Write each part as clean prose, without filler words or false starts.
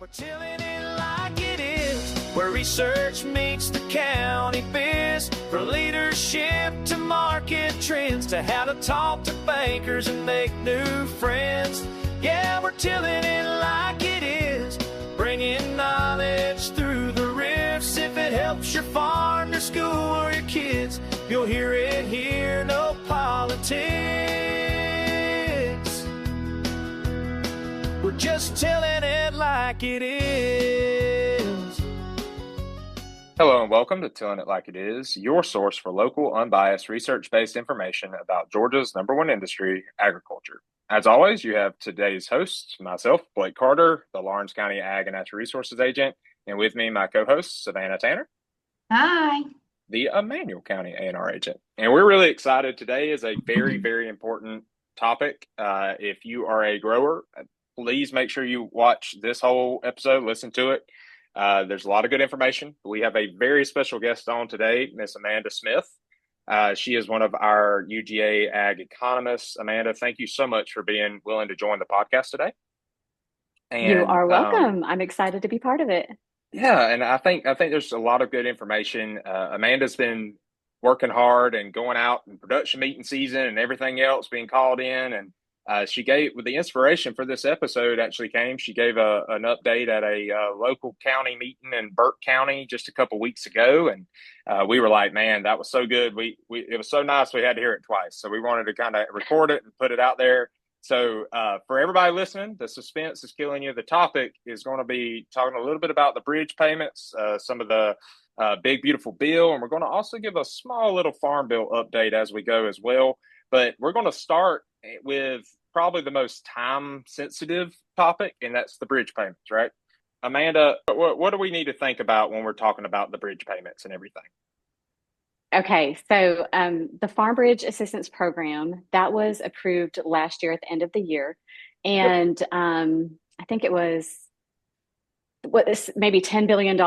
We're tilling it like it is, where research meets the county biz. From leadership to market trends, to how to talk to bankers and make new friends. Yeah, we're tilling it like it is, bringing knowledge through the rifts. If it helps your farm, your school, or your kids, you'll hear it here, no politics. We're just telling it like it is. Hello and welcome to Telling It Like It Is, your source for local, unbiased, research-based information about Georgia's #1 industry, agriculture. As always, you have today's host, myself, Blake Carter, the Lawrence County Ag and Natural Resources Agent, and with me, my co-host, Savannah Tanner. Hi. The Emanuel County A&R Agent. And we're really excited. Today is a very, very important topic. If you are a grower, please make sure you watch this whole episode, listen to it. There's a lot of good information. We have a very special guest on today, Miss Amanda Smith. She is one of our UGA Ag Economists. Amanda, thank you so much for being willing to join the podcast today. And, you are welcome. I'm excited to be part of it. Yeah, and I think there's a lot of good information. Amanda's been working hard and going out in production meeting season and everything else, being called in, and she gave, with the inspiration for this episode actually came, she gave an update at a local county meeting in Burke County just a couple weeks ago. And we were like, man, that was so good. It was so nice. We had to hear it twice. So we wanted to kind of record it and put it out there. So for everybody listening, the suspense is killing you. The topic is going to be talking a little bit about the bridge payments, some of the big, beautiful bill. And we're going to also give a small little farm bill update as we go as well. But we're going to start with probably the most time-sensitive topic, and that's the bridge payments, right? Amanda, what do we need to think about when we're talking about the bridge payments and everything? Okay, so the Farm Bridge Assistance Program, that was approved last year at the end of the year. And yep. I think it was maybe $10 billion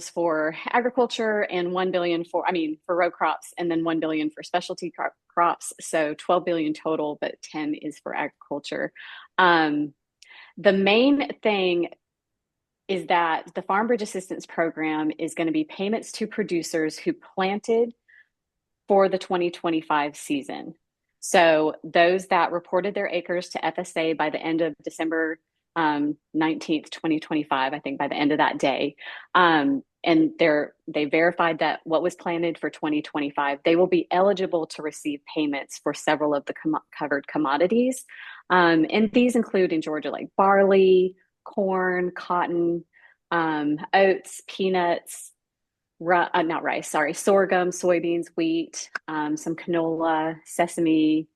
for agriculture and $1 billion for row crops, and then $1 billion for specialty crops. So 12 billion total, but 10 is for agriculture. The main thing is that the Farm Bridge Assistance Program is going to be payments to producers who planted for the 2025 season. So those that reported their acres to FSA by the end of December 19th, 2025, I think by the end of that day. And they verified that what was planted for 2025, they will be eligible to receive payments for several of the covered commodities. And these include in Georgia, like barley, corn, cotton, oats, peanuts, sorghum, soybeans, wheat, some canola, sesame,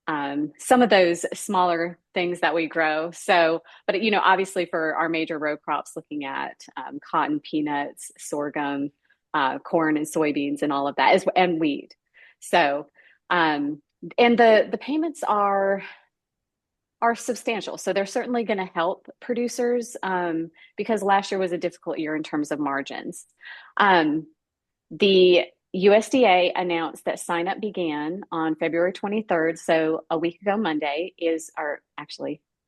some of those smaller things that we grow. So, but obviously for our major row crops, looking at cotton, peanuts, sorghum, corn and soybeans and all of that, and wheat. So, and the payments are substantial. So they're certainly going to help producers because last year was a difficult year in terms of margins. The USDA announced that sign up began on February 23rd. So a week ago Monday I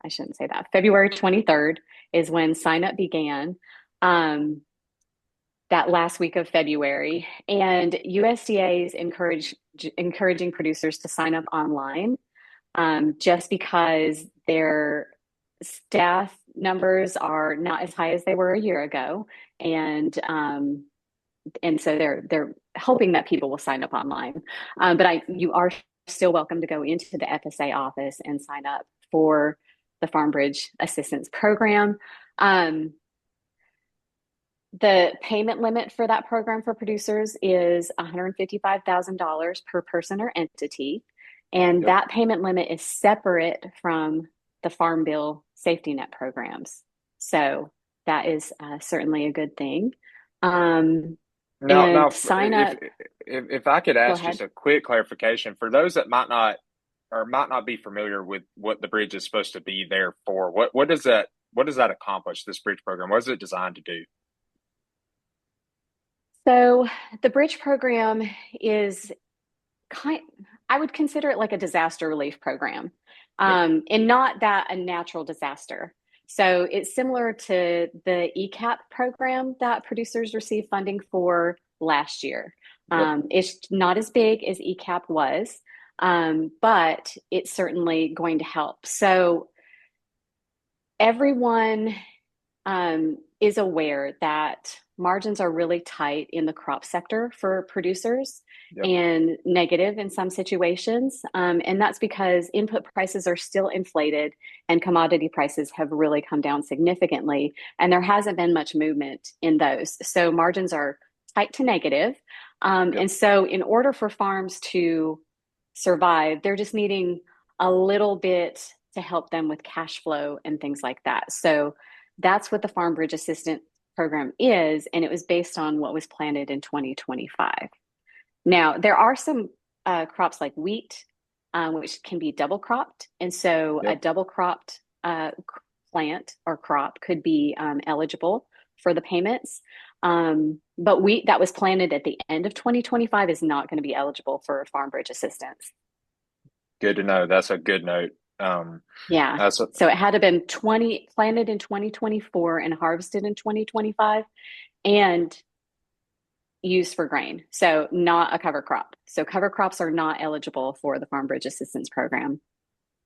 shouldn't say that. February 23rd is when sign up began, that last week of February. And USDA is encouraging producers to sign up online just because their staff numbers are not as high as they were a year ago. And so they're hoping that people will sign up online. But you are still welcome to go into the FSA office and sign up for the Farm Bridge Assistance Program. The payment limit for that program for producers is $155,000 per person or entity. And yep. That payment limit is separate from the Farm Bill safety net programs. So that is certainly a good thing. Now, sign up. If I could ask just a quick clarification for those that might not be familiar with what the bridge is supposed to be there for. What does that accomplish? This bridge program, what is it designed to do? So the bridge program is I would consider it like a disaster relief program, and not that a natural disaster. So it's similar to the ECAP program that producers received funding for last year. Yep. It's not as big as ECAP was, but it's certainly going to help. So everyone is aware that margins are really tight in the crop sector for producers. Yep. And negative in some situations. And that's because input prices are still inflated and commodity prices have really come down significantly. And there hasn't been much movement in those. So margins are tight to negative. Yep. And so in order for farms to survive, they're just needing a little bit to help them with cash flow and things like that. So that's what the Farm Bridge Assistance Program is. And it was based on what was planted in 2025. Now, there are some crops like wheat, which can be double cropped. And so a double cropped plant or crop could be eligible for the payments. But wheat that was planted at the end of 2025 is not going to be eligible for Farm Bridge assistance. Good to know. That's a good note. Yeah. So it had to have been planted in 2024 and harvested in 2025 and used for grain. So not a cover crop. So cover crops are not eligible for the Farm Bridge Assistance Program.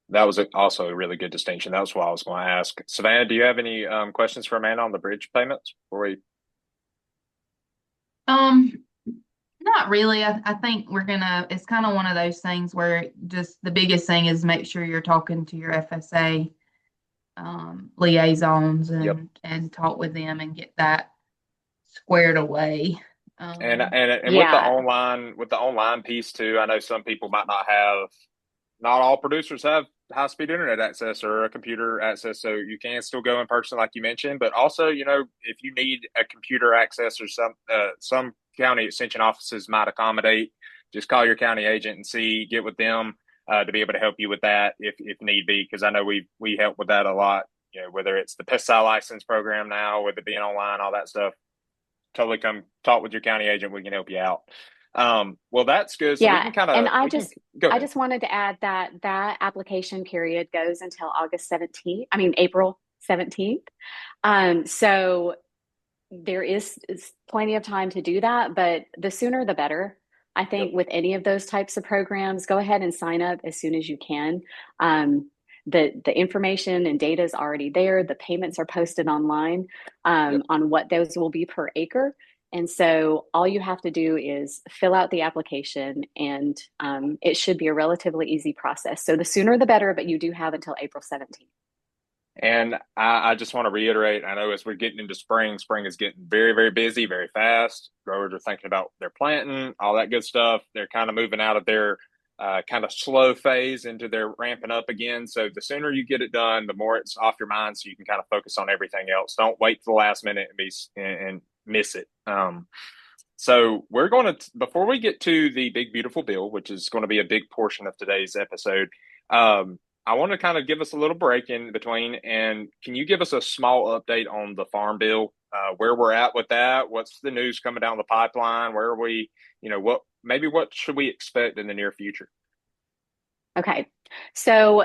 That was also a really good distinction. That was what I was going to ask. Savannah, do you have any questions for Amanda on the bridge payments before we? Not really. I think it's kind of one of those things where just the biggest thing is make sure you're talking to your FSA liaisons and talk with them and get that squared away. And with the online piece too, I know some people might not all producers have high speed internet access or a computer access, so you can still go in person like you mentioned. But also, if you need a computer access or some county extension offices might accommodate, just call your county agent and get with them to be able to help you with that if need be. Because I know we help with that a lot. Whether it's the pesticide license program now, with it being online, all that stuff. Totally come talk with your county agent. We can help you out. Well, that's good. So yeah. We can kind of, and I just wanted to add that application period goes until April 17th. So there is plenty of time to do that, but the sooner the better. I think with any of those types of programs, go ahead and sign up as soon as you can. The information and data is already there. The payments are posted online on what those will be per acre. And so all you have to do is fill out the application and it should be a relatively easy process. So the sooner the better, but you do have until April 17th. And I just want to reiterate, I know as we're getting into spring is getting very, very busy, very fast. Growers are thinking about their planting, all that good stuff. They're kind of moving out of their kind of slow phase into their ramping up again. So the sooner you get it done, the more it's off your mind so you can kind of focus on everything else. Don't wait for the last minute and miss it. So we're going to, before we get to the big, beautiful bill, which is going to be a big portion of today's episode, I want to kind of give us a little break in between. And can you give us a small update on the farm bill, where we're at with that? What's the news coming down the pipeline? Where are we, what should we expect in the near future? Okay. So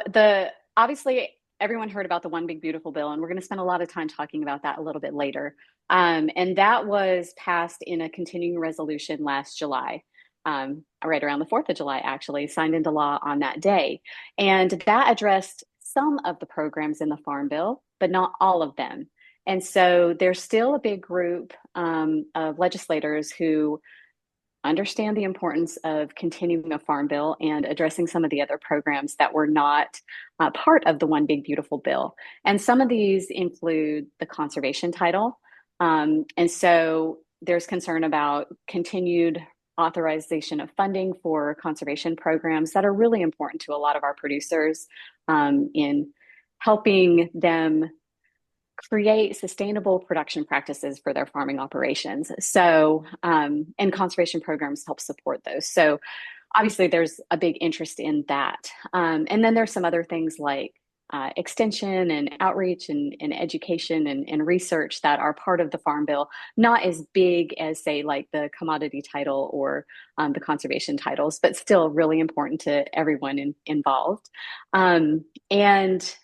obviously everyone heard about the One Big Beautiful Bill, and we're going to spend a lot of time talking about that a little bit later. And that was passed in a continuing resolution last July. Right around the 4th of July, actually, signed into law on that day. And that addressed some of the programs in the Farm Bill, but not all of them. And so there's still a big group of legislators who understand the importance of continuing a Farm Bill and addressing some of the other programs that were not part of the One Big Beautiful Bill. And some of these include the conservation title. And so there's concern about continued authorization of funding for conservation programs that are really important to a lot of our producers in helping them create sustainable production practices for their farming operations. So, and conservation programs help support those. So obviously there's a big interest in that. And then there's some other things like extension and outreach and education and research that are part of the Farm Bill, not as big as, say, like the commodity title or the conservation titles, but still really important to everyone involved. And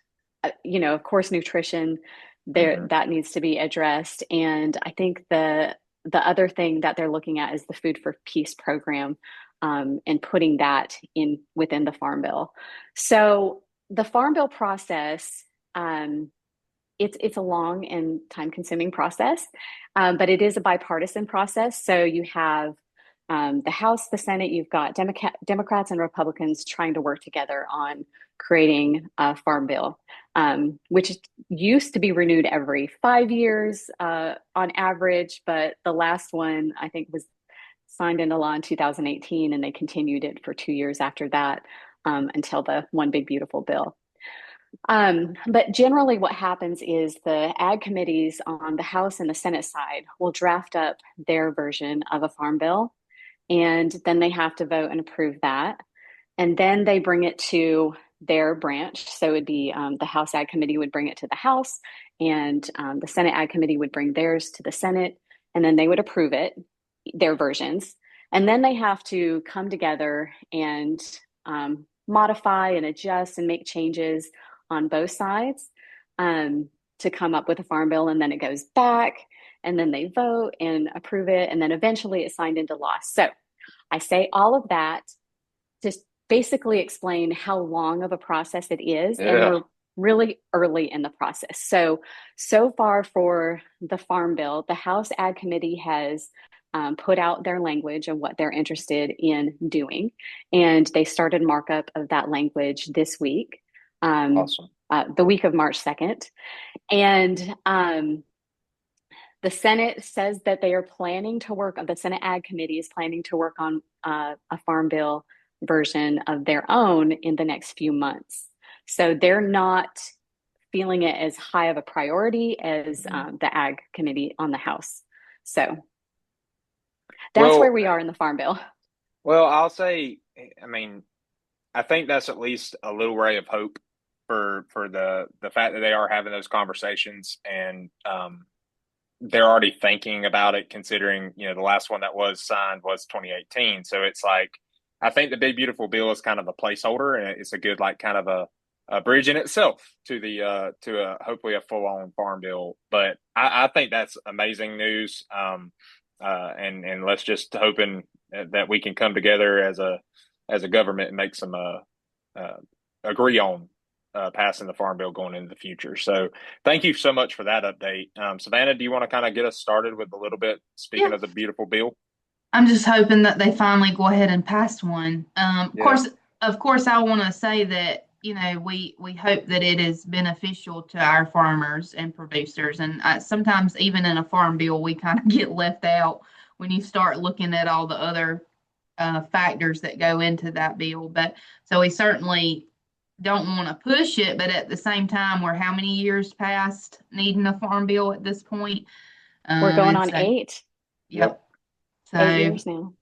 of course, nutrition there, that needs to be addressed. And I think the other thing that they're looking at is the Food for Peace program, and putting that in within the Farm Bill. So the Farm Bill process, it's a long and time-consuming process, but it is a bipartisan process. So you have the House, the Senate, you've got Democrats and Republicans trying to work together on creating a Farm Bill, which used to be renewed every 5 years on average, but the last one I think was signed into law in 2018, and they continued it for 2 years after that, until the One Big Beautiful Bill. But generally what happens is the ag committees on the House and the Senate side will draft up their version of a Farm Bill, and then they have to vote and approve that. And then they bring it to their branch. So it'd be the House Ag Committee would bring it to the House, and the Senate Ag Committee would bring theirs to the Senate, and then they would approve it, their versions. And then they have to come together and modify and adjust and make changes on both sides to come up with a Farm Bill. And then it goes back, and then they vote and approve it, and then eventually it's signed into law. So I say all of that to basically explain how long of a process it is. Yeah. And we're really early in the process. So far for the Farm Bill, the House Ag Committee has put out their language of what they're interested in doing. And they started markup of that language this week. Awesome. The week of March 2nd. And the Senate says that they are planning to work, the Senate Ag Committee is planning to work on a Farm Bill version of their own in the next few months. So they're not feeling it as high of a priority as the Ag Committee on the House. So that's where we are in the Farm Bill. Well, I'll say, I mean, I think that's at least a little ray of hope for the fact that they are having those conversations, and they're already thinking about it, considering, the last one that was signed was 2018. So it's like, I think the Big Beautiful Bill is kind of a placeholder, and it's a good, like, kind of a bridge in itself to the to hopefully a full-on Farm Bill. But I think that's amazing news. And let's just hoping that we can come together as a government and make some agree on passing the Farm Bill going into the future. So thank you so much for that update. Savannah, do you want to kind of get us started with a little bit, speaking of the beautiful bill? I'm just hoping that they finally go ahead and pass one. Of course, I want to say that, we hope that it is beneficial to our farmers and producers. And sometimes even in a Farm Bill, we kind of get left out when you start looking at all the other factors that go into that bill. But so we certainly don't want to push it, but at the same time, we're how many years past needing a Farm Bill at this point? We're going on 8. Yep. So 8 years now.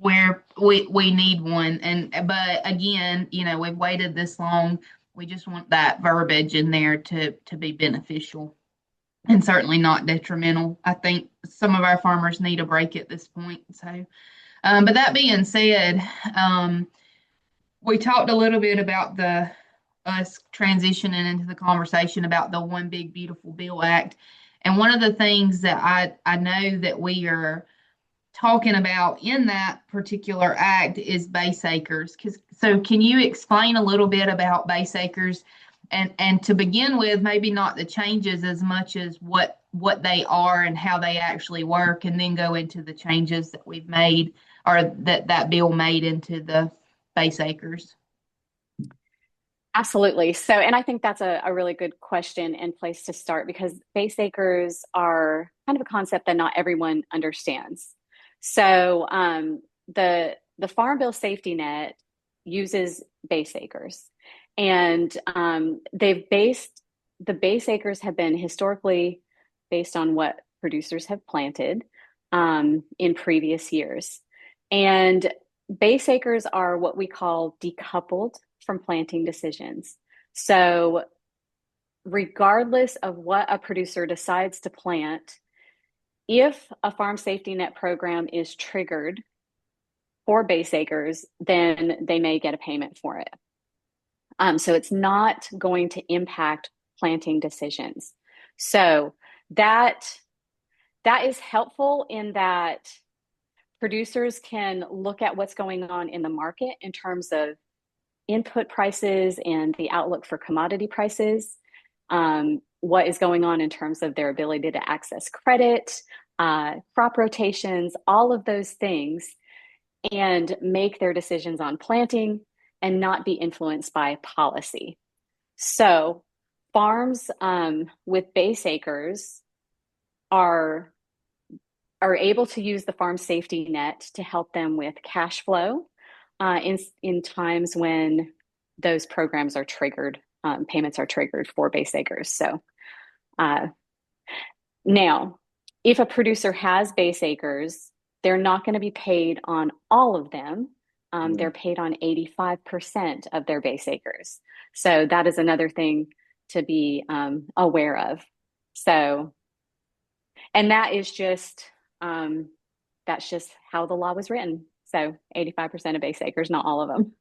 Where we need one. But again, we've waited this long. We just want that verbiage in there to be beneficial and certainly not detrimental. I think some of our farmers need a break at this point. So, but that being said, we talked a little bit about us transitioning into the conversation about the One Big Beautiful Bill Act. And one of the things that I know that we are talking about in that particular act is base acres. So can you explain a little bit about base acres, and to begin with, maybe not the changes as much as what they are and how they actually work, and then go into the changes that we've made, or that bill made into the base acres? Absolutely. So, and I think that's a really good question and place to start, because base acres are kind of a concept that not everyone understands. So the Farm Bill safety net uses base acres, and the base acres have been historically based on what producers have planted in previous years. And base acres are what we call decoupled from planting decisions. So regardless of what a producer decides to plant, if a farm safety net program is triggered for base acres, then they may get a payment for it. So it's not going to impact planting decisions. So that is helpful in that producers can look at what's going on in the market in terms of input prices and the outlook for commodity prices, what is going on in terms of their ability to access credit, crop rotations, all of those things, and make their decisions on planting and not be influenced by policy. So farms with base acres are able to use the farm safety net to help them with cash flow in times when those programs are triggered, payments are triggered for base acres. So now, if a producer has base acres, they're not going to be paid on all of them. They're paid on 85% of their base acres. So that is another thing to be aware of. So, and that is just, that's just how the law was written. So 85% of base acres, not all of them.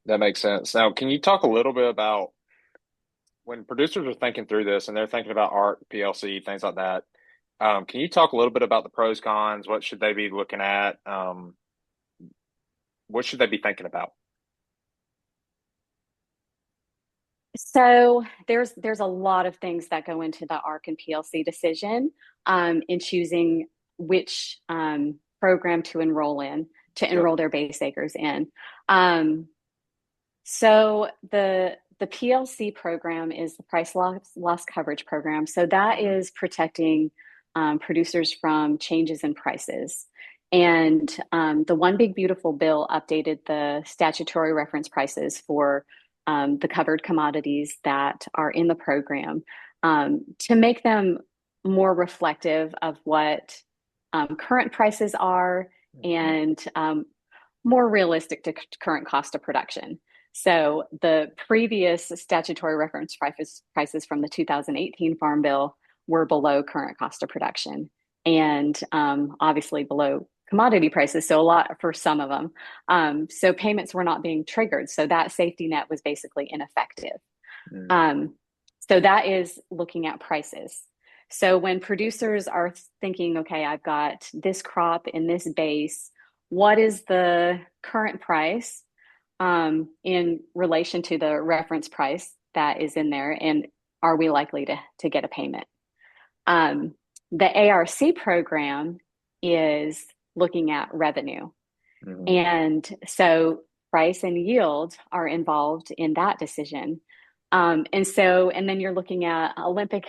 That makes sense. Now, can you talk a little bit about when producers are thinking through this and they're thinking about ARC, PLC, things like that? Can you talk a little bit about the pros, cons? What should they be looking at? What should they be thinking about? So there's a lot of things that go into the ARC and PLC decision in choosing which program to enroll in, to enroll their base acres in. So the PLC program is the price loss coverage program. So that is protecting producers from changes in prices. And the One Big Beautiful Bill updated the statutory reference prices for the covered commodities that are in the program to make them more reflective of what current prices are and more realistic to current cost of production. So the previous statutory reference prices from the 2018 Farm Bill were below current cost of production and obviously below commodity prices, so a lot for some of them. So payments were not being triggered. So that safety net was basically ineffective. So that is looking at prices. So when producers are thinking, okay, I've got this crop in this base, what is the current price in relation to the reference price that is in there, and are we likely to get a payment? The ARC program is looking at revenue. And so price and yield are involved in that decision. And then you're looking at Olympic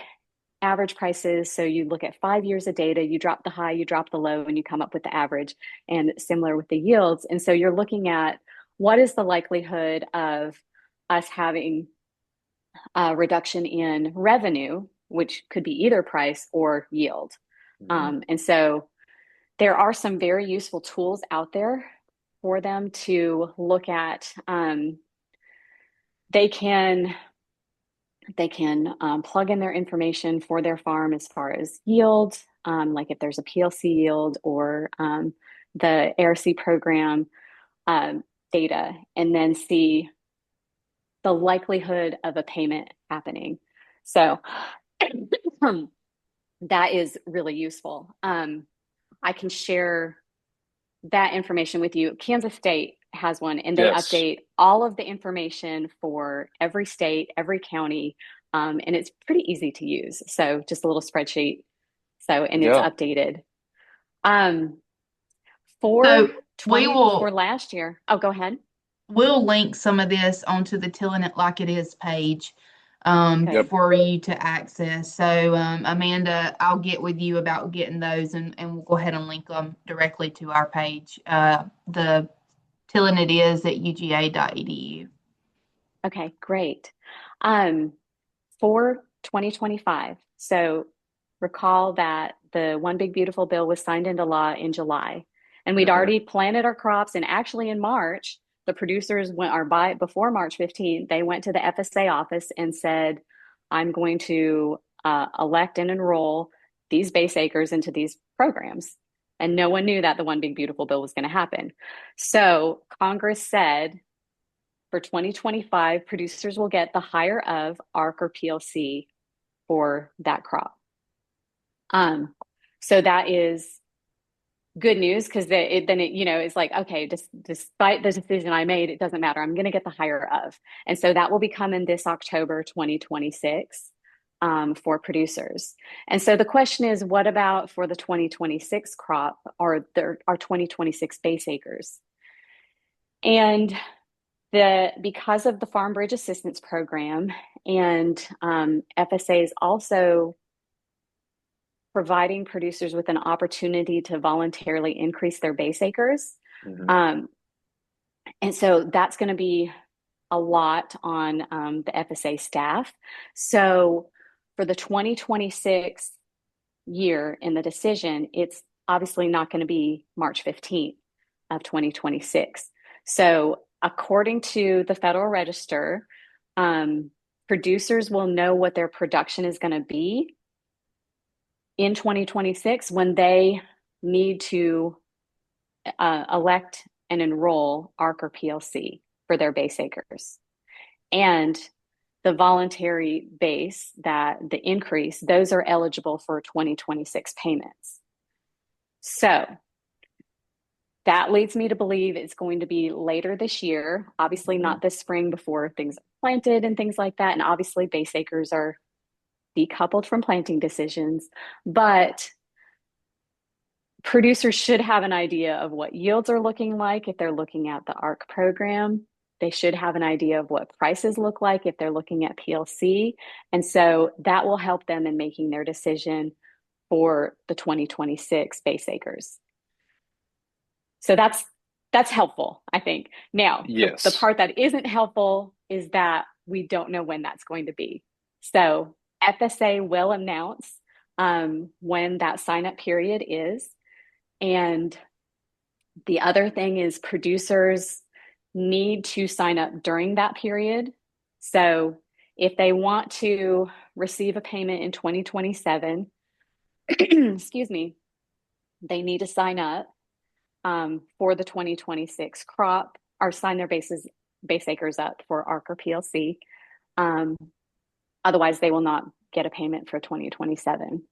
average prices. So you look at 5 years of data, you drop the high, you drop the low, and you come up with the average, and similar with the yields. And so you're looking at what is the likelihood of us having a reduction in revenue, which could be either price or yield. And so there are some very useful tools out there for them to look at. They can plug in their information for their farm as far as yield, like if there's a PLC yield or the ARC program data, and then see the likelihood of a payment happening. So that is really useful. I can share that information with you. Kansas State has one, and they update all of the information for every state, every county, and it's pretty easy to use. So just a little spreadsheet. And it's updated. For last year. Oh, go ahead. We'll link some of this onto the Tilling It Like It Is page for you to access. So Amanda, I'll get with you about getting those, and we'll go ahead and link them directly to our page. The Tilling It Is at uga.edu. Okay, great. For 2025, so recall that the One Big Beautiful Bill was signed into law in July, and we'd already planted our crops, and actually in March, the producers before March 15th, they went to the FSA office and said, I'm going to elect and enroll these base acres into these programs. And no one knew that the One Big Beautiful Bill was going to happen. So Congress said, for 2025, producers will get the higher of ARC or PLC for that crop. So that is good news, because then it, you know, it's like, okay, despite the decision I made, it doesn't matter. I'm going to get the higher of. And so that will be coming this October 2026 for producers. And so the question is, what about for the 2026 crop, or our 2026 base acres? And because of the Farm Bridge Assistance Program, and FSA is also providing producers with an opportunity to voluntarily increase their base acres. Mm-hmm. And so that's going to be a lot on the FSA staff. So for the 2026 year in the decision, it's obviously not going to be March 15th of 2026. So according to the Federal Register, producers will know what their production is going to be in 2026 when they need to elect and enroll ARC or PLC for their base acres. And the voluntary base, that the increase, those are eligible for 2026 payments. So that leads me to believe it's going to be later this year, obviously not this spring before things are planted and things like that. And obviously base acres are decoupled from planting decisions, but producers should have an idea of what yields are looking like if they're looking at the ARC program. They should have an idea of what prices look like if they're looking at PLC. And so that will help them in making their decision for the 2026 base acres. So that's helpful, I think. Now, yes, the part that isn't helpful is that we don't know when that's going to be. So FSA will announce when that sign-up period is. And the other thing is producers need to sign up during that period. So if they want to receive a payment in 2027, excuse me, they need to sign up for the 2026 crop, or sign their base acres up for ARC or PLC. Otherwise, they will not get a payment for 2027.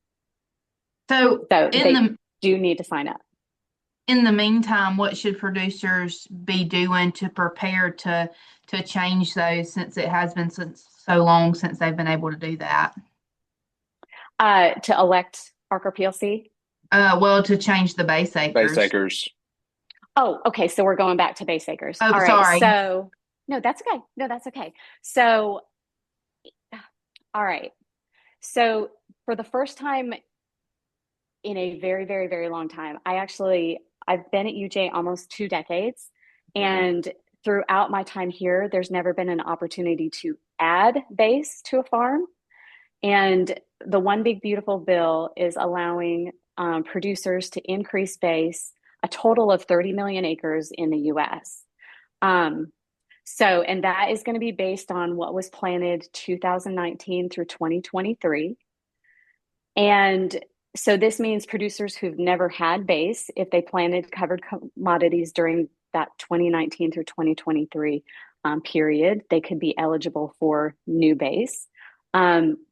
So they do need to sign up. In the meantime, what should producers be doing to prepare to change those, since it has been so long since they've been able to do that? To elect ARC or PLC? Well, to change the base acres. Base acres. Oh, okay. So we're going back to base acres. Oh, all right. Sorry. So no, that's okay. No, that's okay. So, all right. So for the first time in a very, very, very long time, I've been at UGA almost 2 decades. And throughout my time here, there's never been an opportunity to add base to a farm. And the One Big Beautiful Bill is allowing producers to increase base a total of 30 million acres in the US. And that is going to be based on what was planted 2019 through 2023. And so this means producers who've never had base, if they planted covered commodities during that 2019 through 2023 period, they could be eligible for new base.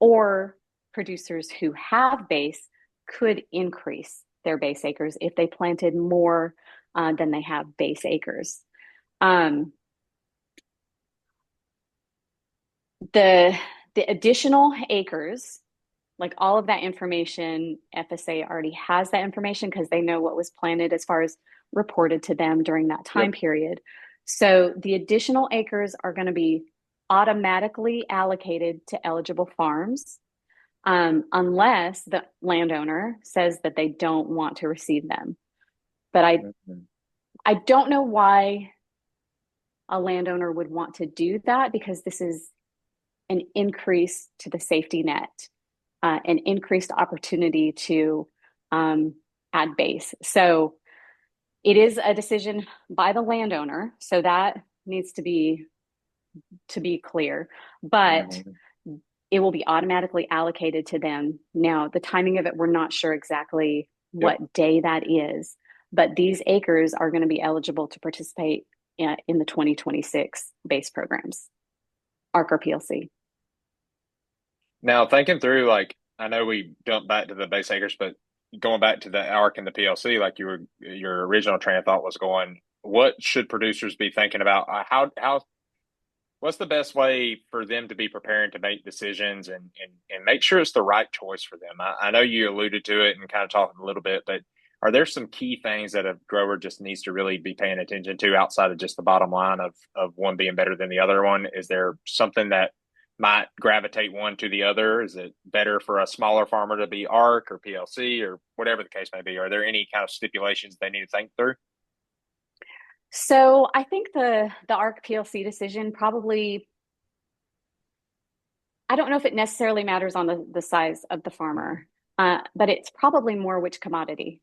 Or producers who have base could increase their base acres if they planted more than they have base acres. The additional acres, like all of that information, FSA already has that information because they know what was planted as far as reported to them during that time period. So the additional acres are going to be automatically allocated to eligible farms unless the landowner says that they don't want to receive them. But I don't know why a landowner would want to do that, because this is an increase to the safety net, an increased opportunity to add base. So it is a decision by the landowner, so that needs to be clear, but it will be automatically allocated to them. Now, the timing of it, we're not sure exactly what day that is, but these acres are going to be eligible to participate in the 2026 base programs, ARC or PLC. Now, thinking through, like, I know we jumped back to the base acres, but going back to the ARC and the PLC, like your original train of thought was going, what should producers be thinking about? What's the best way for them to be preparing to make decisions and make sure it's the right choice for them? I know you alluded to it and kind of talking a little bit, but are there some key things that a grower just needs to really be paying attention to outside of just the bottom line of one being better than the other one? Is there something that might gravitate one to the other? Is it better for a smaller farmer to be ARC or PLC or whatever the case may be? Are there any kind of stipulations they need to think through? So I think the ARC PLC decision probably, I don't know if it necessarily matters on the size of the farmer, but it's probably more which commodity.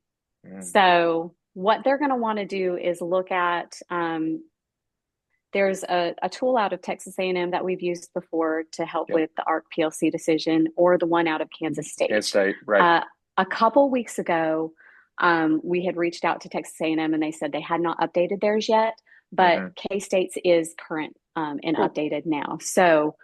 So what they're going to want to do is look at, there's a tool out of Texas A&M that we've used before to help with the ARC PLC decision, or the one out of Kansas State. Kansas State, right. A couple weeks ago, we had reached out to Texas A&M and they said they had not updated theirs yet, but K-State's is current and updated now. So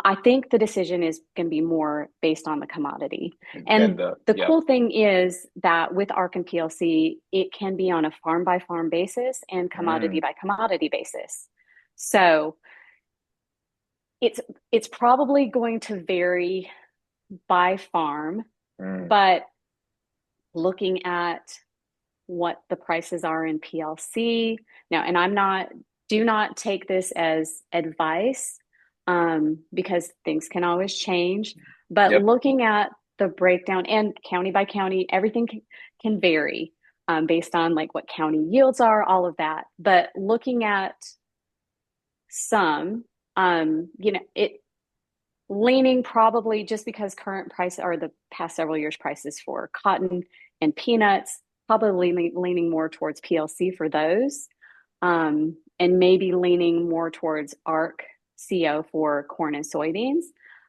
I think the decision is going to be more based on the commodity. And the cool thing is that with ARC and PLC, it can be on a farm by farm basis and commodity by commodity basis. So it's probably going to vary by farm, but looking at what the prices are in PLC now, and do not take this as advice, because things can always change, but looking at the breakdown and county by county, everything can vary based on like what county yields are, all of that. But looking at some, it leaning probably just because current price or the past several years prices for cotton and peanuts, probably leaning more towards PLC for those, and maybe leaning more towards ARC CO for corn and soybeans.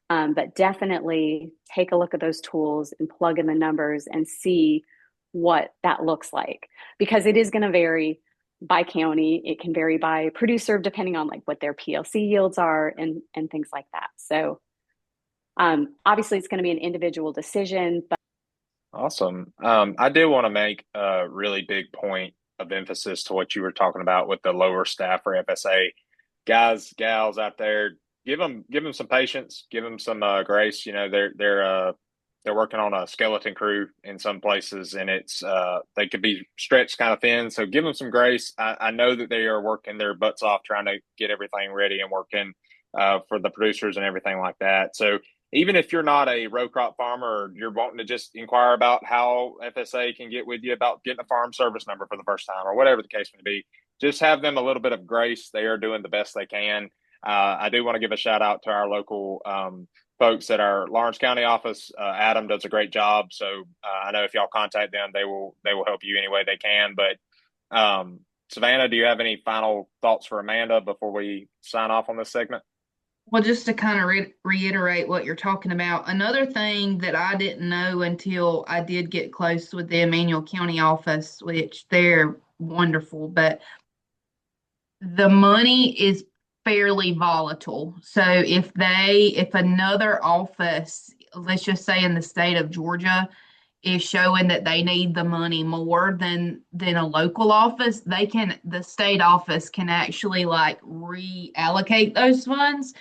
But definitely take a look at those tools and plug in the numbers and see what that looks like, because it is going to vary by county. It can vary by producer depending on like what their PLC yields are and things like that. So obviously it's going to be an individual decision. But awesome. I do want to make a really big point of emphasis to what you were talking about with the lower staff for FSA. Guys, gals out there, give them some patience, give them some grace. You know, they're working on a skeleton crew in some places, and it's they could be stretched kind of thin. So give them some grace. I know that they are working their butts off trying to get everything ready and working for the producers and everything like that. So even if you're not a row crop farmer, or you're wanting to just inquire about how FSA can get with you about getting a farm service number for the first time, or whatever the case may be, just have them a little bit of grace. They are doing the best they can. I do want to give a shout out to our local folks at our Lawrence County office. Adam does a great job. So I know if y'all contact them, they will help you any way they can. But Savannah, do you have any final thoughts for Amanda before we sign off on this segment? Well, just to kind of reiterate what you're talking about, another thing that I didn't know until I did get close with the Emmanuel County office, which they're wonderful, but the money is fairly volatile. So if another office, let's just say in the state of Georgia, is showing that they need the money more than a local office, the state office can actually like reallocate those funds.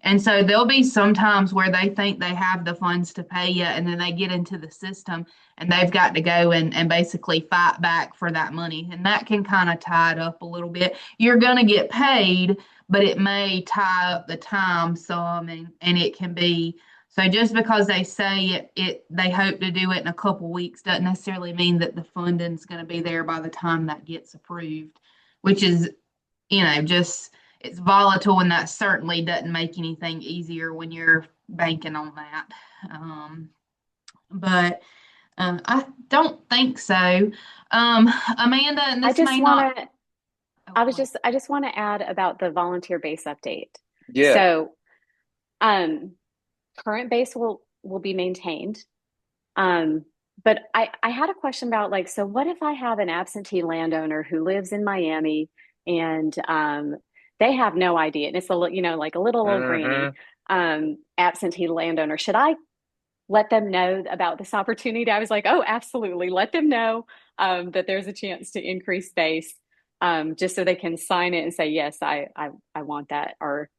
And so there'll be some times where they think they have the funds to pay you, and then they get into the system and they've got to go and basically fight back for that money. And that can kind of tie it up a little bit. You're going to get paid, but it may tie up the time some, and it can be. So just because they say they hope to do it in a couple weeks doesn't necessarily mean that the funding's going to be there by the time that gets approved, which is, just it's volatile, and that certainly doesn't make anything easier when you're banking on that. But I don't think so. Amanda, and this may not. I just want to add about the volunteer base update. Yeah. So, current base will be maintained. But I had a question about so what if I have an absentee landowner who lives in Miami and they have no idea. And it's like a little old granny, Mm-hmm. absentee landowner. Should I let them know about this opportunity? I was like, oh, absolutely. Let them know that there's a chance to increase space, just so they can sign it and say, yes, I want that, or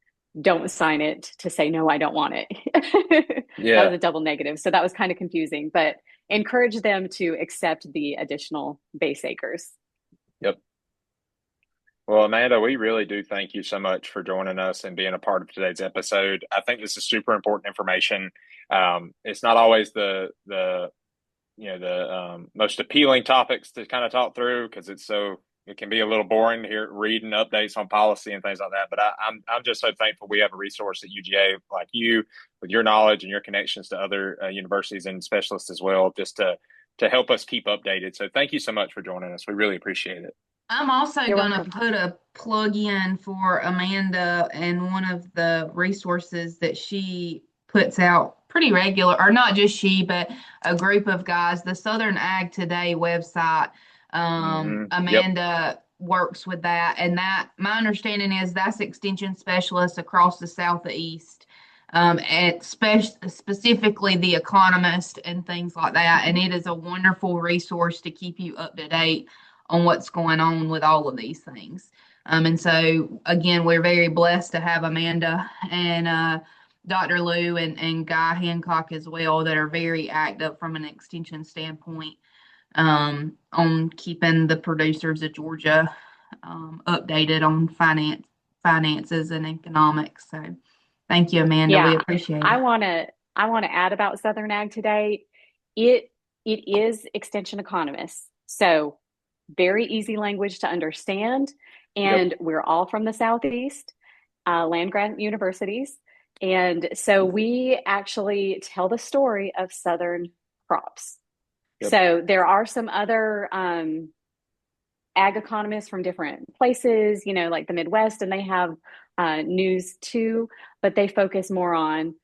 don't sign it to say, no, I don't want it. That was Yeah. a double negative. So that was kind of confusing, but encourage them to accept the additional base acres. Yep. Well, Amanda, we really do thank you so much for joining us and being a part of today's episode. I think this is super important information. It's not always the most appealing topics to kind of talk through because it can be a little boring to hear reading updates on policy and things like that. But I'm just so thankful we have a resource at UGA like you with your knowledge and your connections to other universities and specialists as well, just to help us keep updated. So thank you so much for joining us. We really appreciate it. I'm also You're going to welcome. put a plug in for Amanda and one of the resources that she puts out pretty regular, or not just she, but a group of guys, the Southern Ag Today website. Yep. Amanda works with that, and that my understanding is that's extension specialists across the Southeast, and specifically the Economist and things like that. And it is a wonderful resource to keep you up to date on what's going on with all of these things. And so, again, we're very blessed to have Amanda and Dr. Lou and Guy Hancock as well that are very active from an extension standpoint, on keeping the producers of Georgia updated on finances and economics. So thank you, Amanda. We Yeah, appreciate I it. want to I want to add about Southern Ag Today. It is extension economists. So very easy language to understand. Yep. And we're all from the Southeast, land grant universities. And so we actually tell the story of Southern crops. Yep. So there are some other ag economists from different places, like the Midwest, and they have news too, but they focus more on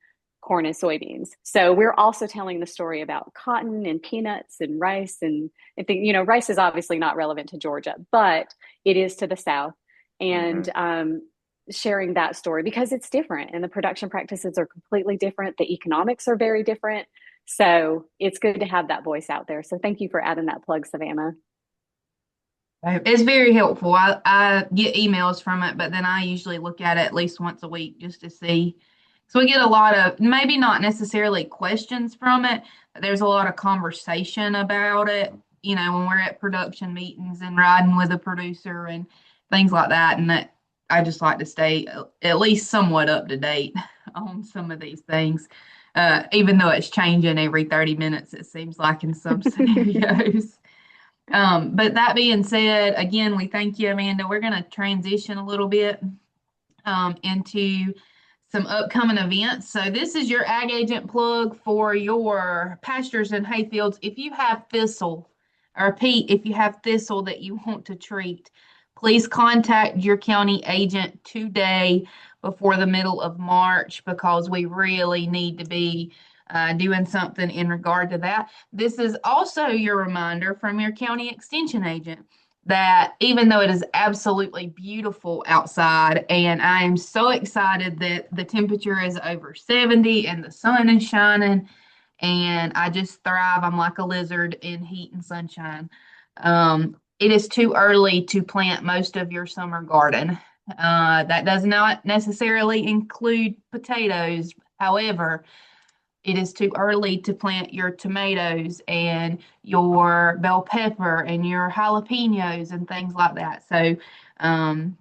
corn and soybeans. So we're also telling the story about cotton and peanuts and rice. And I think, rice is obviously not relevant to Georgia, but it is to the South. And Mm-hmm. sharing that story because it's different and the production practices are completely different. The economics are very different. So it's good to have that voice out there. So thank you for adding that plug, Savannah. It's very helpful. I get emails from it, but then I usually look at it at least once a week just to see. So we get a lot of, maybe not necessarily questions from it, but there's a lot of conversation about it, when we're at production meetings and riding with a producer and things like that. And that I just like to stay at least somewhat up to date on some of these things. Even though it's changing every 30 minutes, it seems like in some scenarios. But that being said, again, we thank you, Amanda. We're going to transition a little bit into some upcoming events. So this is your ag agent plug for your pastures and hay fields. If you have thistle, or Pete, if you have thistle that you want to treat, please contact your county agent today before the middle of March because we really need to be doing something in regard to that. This is also your reminder from your county extension agent that even though it is absolutely beautiful outside, and I am so excited that the temperature is over 70 and the sun is shining, and I just thrive. I'm like a lizard in heat and sunshine. It is too early to plant most of your summer garden. That does not necessarily include potatoes. However, it is too early to plant your tomatoes and your bell pepper and your jalapenos and things like that. So I want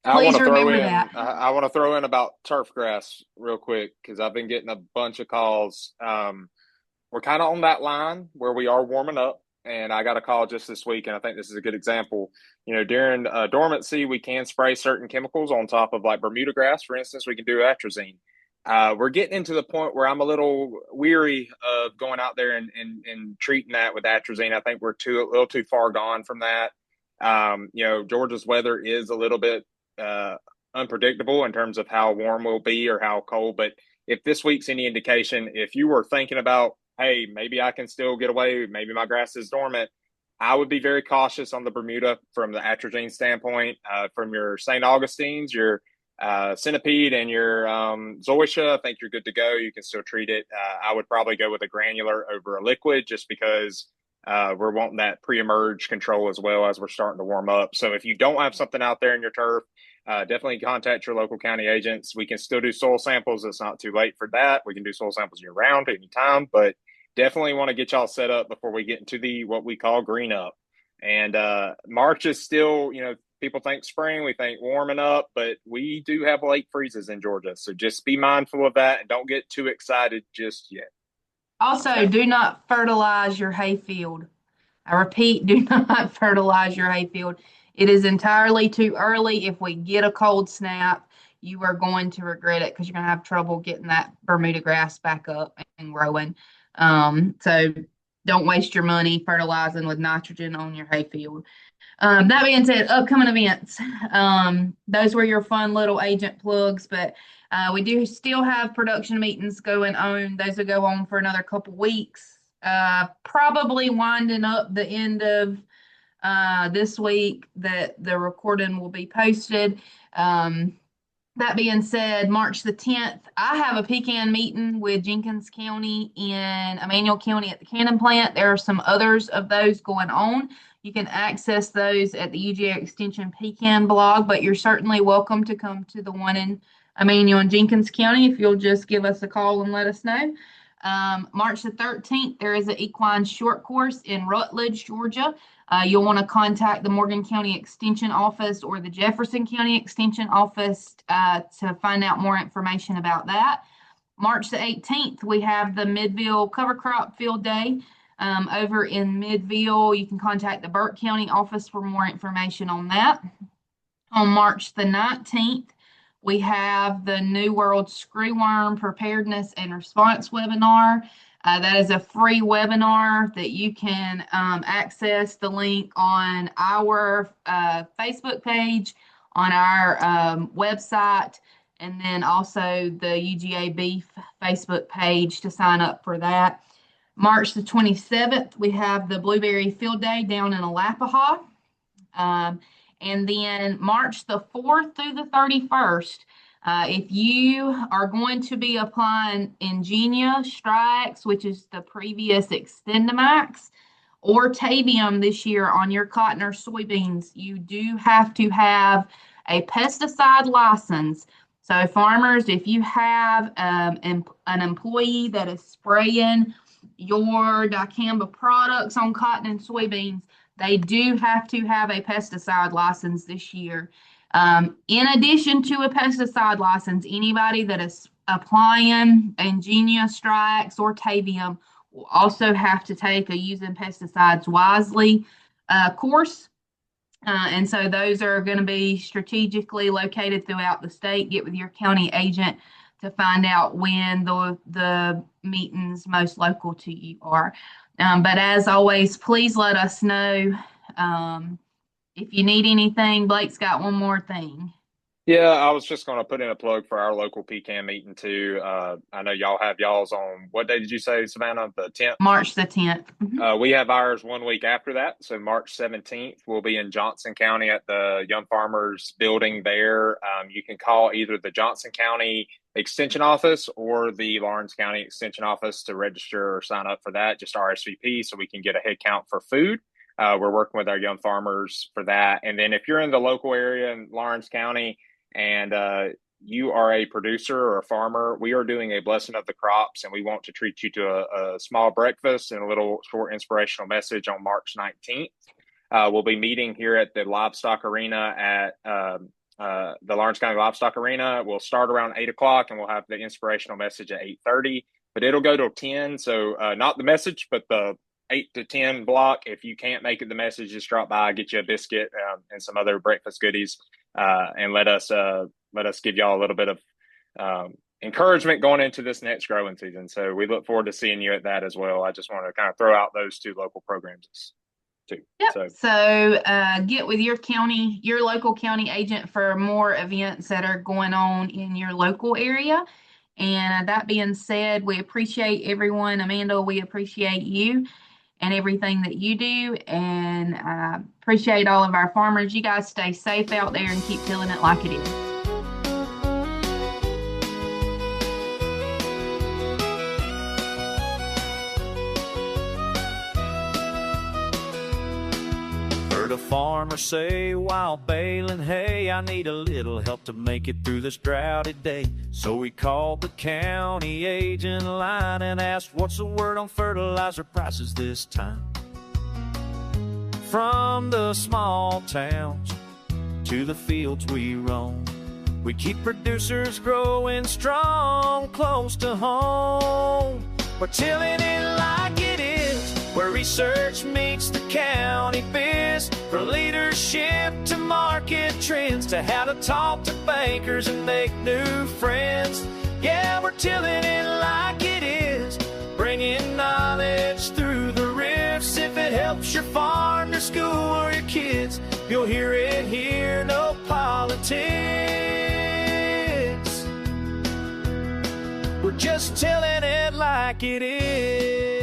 please to throw remember that. in. I want to throw in about turf grass real quick because I've been getting a bunch of calls. We're kind of on that line where we are warming up, and I got a call just this week, and I think this is a good example. During dormancy, we can spray certain chemicals on top of like Bermuda grass, for instance. We can do atrazine. We're getting into the point where I'm a little weary of going out there and treating that with atrazine. I think we're a little too far gone from that. Georgia's weather is a little bit unpredictable in terms of how warm we'll be or how cold. But if this week's any indication, if you were thinking about, hey, maybe I can still get away, maybe my grass is dormant, I would be very cautious on the Bermuda from the atrazine standpoint. From your St. Augustines, your centipede, and your zoysia, I think you're good to go. You can still treat it. I would probably go with a granular over a liquid just because we're wanting that pre-emerge control as well as we're starting to warm up. So if you don't have something out there in your turf, definitely contact your local county agents. We can still do soil samples. It's not too late for that. We can do soil samples year round anytime, but definitely want to get y'all set up before we get into the what we call green up. And March is still, people think spring, we think warming up, but we do have late freezes in Georgia. So just be mindful of that and don't get too excited just yet. Also, do not fertilize your hayfield. I repeat, do not fertilize your hayfield. It is entirely too early. If we get a cold snap, you are going to regret it because you're going to have trouble getting that Bermuda grass back up and growing. So don't waste your money fertilizing with nitrogen on your hayfield. That being said, upcoming events. Those were your fun little agent plugs, but we do still have production meetings going on. Those will go on for another couple weeks. Probably winding up the end of this week that the recording will be posted. That being said, March the 10th, I have a pecan meeting with Jenkins County in Emmanuel County at the Cannon plant. There are some others of those going on. You can access those at the UGA Extension Pecan blog, but you're certainly welcome to come to the one in Emmanuel and Jenkins County if you'll just give us a call and let us know. March the 13th, there is an equine short course in Rutledge, Georgia. You'll want to contact the Morgan County Extension Office or the Jefferson County Extension Office to find out more information about that. March the 18th, we have the Midville Cover Crop Field Day over in Midville. You can contact the Burke County Office for more information on that. On March the 19th, we have the New World Screwworm Preparedness and Response webinar. That is a free webinar that you can access the link on our Facebook page, on our website, and then also the UGA Beef Facebook page to sign up for that. March the 27th, we have the Blueberry Field Day down in Alapaha. And then March the 4th through the 31st, if you are going to be applying Ingenia Strix, which is the previous Extendamax, or Tavium this year on your cotton or soybeans, you do have to have a pesticide license. So farmers, if you have an employee that is spraying your dicamba products on cotton and soybeans, they do have to have a pesticide license this year. In addition to a pesticide license, anybody that is applying Ingenia Strix or Tavium will also have to take a Using Pesticides Wisely course. And so those are going to be strategically located throughout the state. Get with your county agent to find out when the meetings most local to you are. But as always, please let us know if you need anything. Blake's got one more thing. Yeah, I was just going to put in a plug for our local pecan meeting too. I know y'all have y'all's on, what day did you say, Savannah? The 10th? March the 10th. Mm-hmm. We have ours 1 week after that. So March 17th, we'll be in Johnson County at the Young Farmers building there. You can call either the Johnson County Extension Office or the Lawrence County Extension Office to register or sign up for that, just RSVP, so we can get a head count for food. We're working with our young farmers for that. And then if you're in the local area in Lawrence County and you are a producer or a farmer, we are doing a blessing of the crops, and we want to treat you to a small breakfast and a little short inspirational message on March 19th. We'll be meeting here at the Livestock Arena at the Lawrence County Livestock Arena. We'll start around 8 o'clock, and we'll have the inspirational message at 8:30, but it'll go till 10. So not the message, but the 8 to 10 block. If you can't make it the message, just drop by, get you a biscuit and some other breakfast goodies, and let us give y'all a little bit of encouragement going into this next growing season. So we look forward to seeing you at that as well. I just want to kind of throw out those two local programs too. Yep. So get with your local county agent for more events that are going on in your local area. And that being said, we appreciate everyone. Amanda, we appreciate you. and everything that you do. And I appreciate all of our farmers. You guys stay safe out there and keep tilling it like it is. Heard a farmer say while baling hay, I need a little help to make it through this droughty day. So he called the county agent line and asked, what's the word on fertilizer prices this time? From the small towns to the fields we roam, we keep producers growing strong close to home. We're tilling it like it is, where research meets the county biz. For leadership to market trends, to how to talk to bankers and make new friends. Yeah, we're tilling it like it is, bringing knowledge through the rifts. If it helps your farm, your school, or your kids, you'll hear it here, no politics. We're just tilling it like it is.